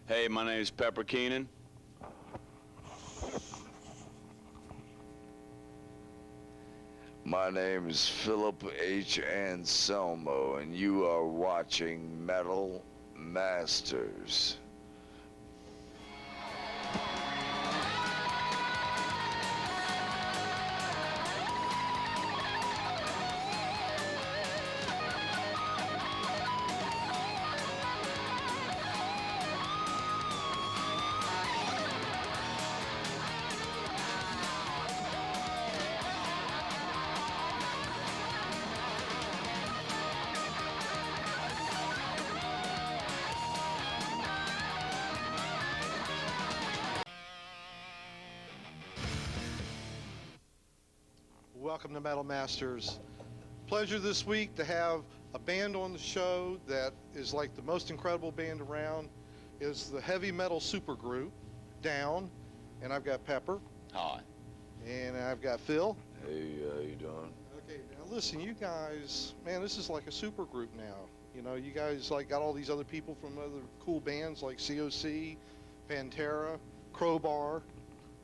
Hey, my name is Pepper Keenan. My name is Philip H. Anselmo, and you are watching Metal Masters. Welcome to Metal Masters. Pleasure this week to have a band on the show that is like the most incredible band around. Is the heavy metal supergroup Down, and I've got Pepper. Hi. And I've got Phil. Hey, how you doing? Okay, now listen, you guys, man, this is like a supergroup now. You know, you guys like got all these other people from other cool bands like COC, Pantera, Crowbar.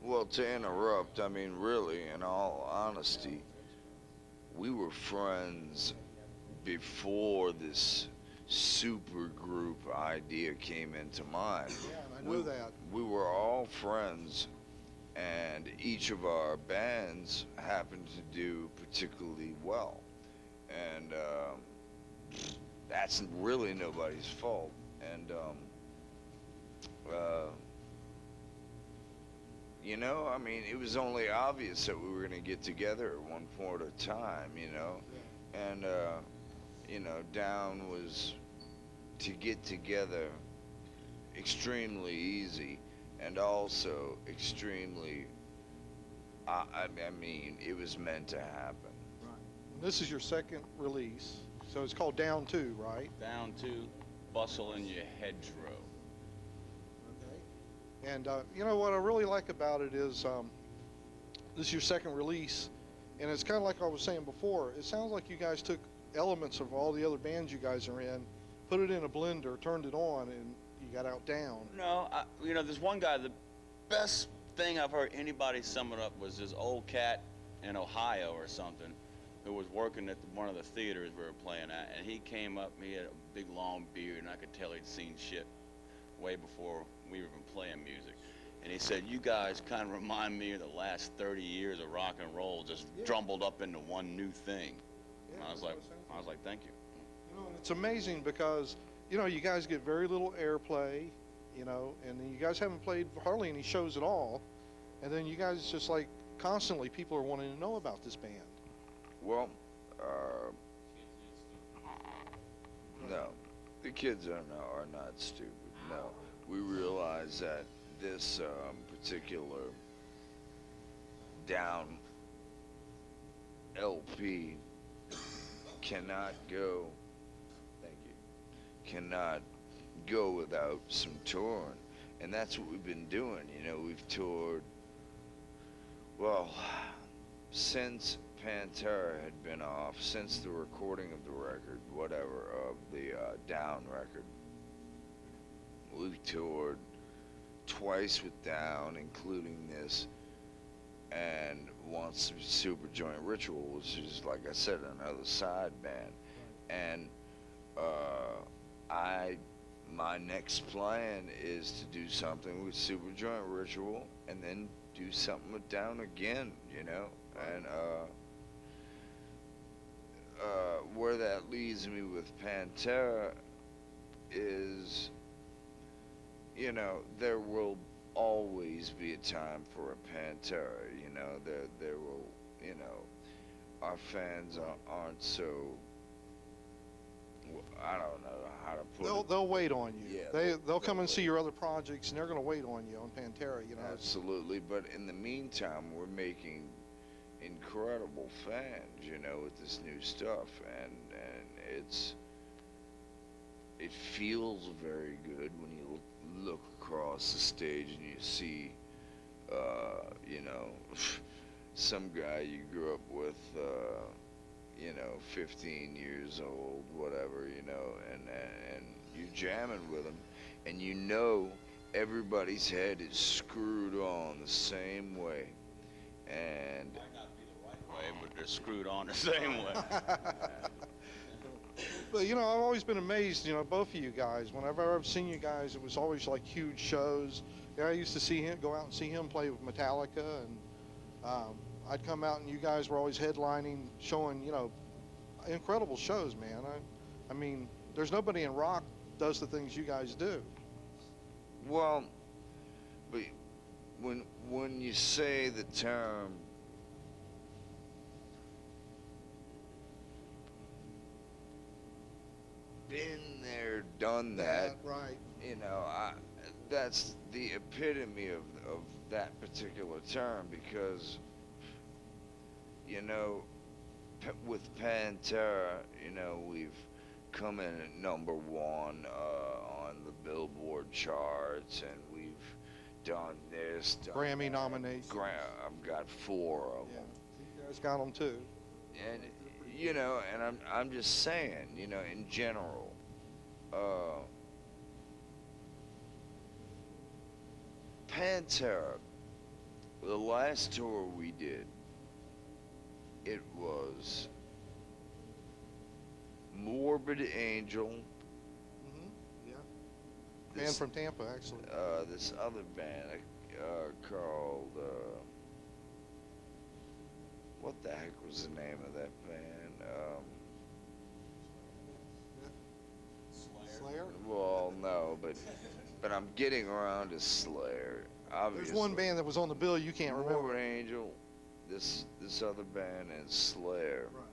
Well, to interrupt, I mean, really, in all honesty, we were friends before this super group idea came into mind. Yeah, and I know that. We were all friends, and each of our bands happened to do particularly well. And that's really nobody's fault. And you know, I mean, it was only obvious that we were going to get together at one point at a time, you know. And, you know, Down was to get together extremely easy and also extremely, I mean, it was meant to happen. Right. And this is your second release, so it's called Down 2, right? Down to Bustle in Your Hedgerow. And you know what I really like about it is this is your second release, and it's kind of like I was saying before. It sounds like you guys took elements of all the other bands you guys are in, put it in a blender, turned it on, and you got out Down. No, you know, there's one guy, the best thing I've heard anybody sum it up was this old cat in Ohio or something who was working at one of the theaters we were playing at, and he came up, he had a big long beard, and I could tell he'd seen shit way before we were even playing music. And he said, you guys kind of remind me of the last 30 years of rock and roll just jumbled up into one new thing. Yeah, I was like, thank you. You know, it's amazing because, you know, you guys get very little airplay, you know, and you guys haven't played hardly any shows at all. And then you guys just like constantly people are wanting to know about this band. Well, no, the kids are not stupid. No, we realize that this particular Down LP cannot go. Thank you. Cannot go without some touring, and that's what we've been doing. You know, we've toured. Well, since Pantera had been off, since the recording of the record, whatever, of the Down record. We've toured twice with Down, including this, and once with Super Joint Ritual, which is, like I said, another side band. And my next plan is to do something with Super Joint Ritual, and then do something with Down again, you know. And where that leads me with Pantera is, you know, there will always be a time for a Pantera, you know, there will, you know, our fans aren't so, I don't know how to put it. They'll wait on you. Yeah, they'll come and see your other projects, and they're going to wait on you on Pantera, you know. Absolutely, but in the meantime, we're making incredible fans, you know, with this new stuff, and it feels very good when you look across the stage and you see, you know, some guy you grew up with, you know, 15 years old, whatever, you know, and you're jamming with him, and you know everybody's head is screwed on the same way, and Might not be the right way, but they're screwed on the same way. But you know, I've always been amazed. You know, both of you guys. Whenever I've seen you guys, it was always like huge shows. Yeah, I used to see him go out and see him play with Metallica, and I'd come out and you guys were always headlining, showing incredible shows, man. I mean, there's nobody in rock does the things you guys do. well, but when you say the term been there, done that, Right. that's the epitome of that particular term, because with Pantera, we've come in at #1 on the Billboard charts, and we've done this, done Grammy that. nominations. I've got 4 of Yeah, them, you guys got them too. and I'm just saying, in general, Pantera, the last tour we did, it was Morbid Angel, Yeah. Band this, from Tampa, actually. this other band called, what the heck was the name of that band? Slayer. Well, no, but I'm getting around to Slayer. Obviously. There's one band that was on the bill you can't remember. Morbid Angel, this other band, and Slayer. Right.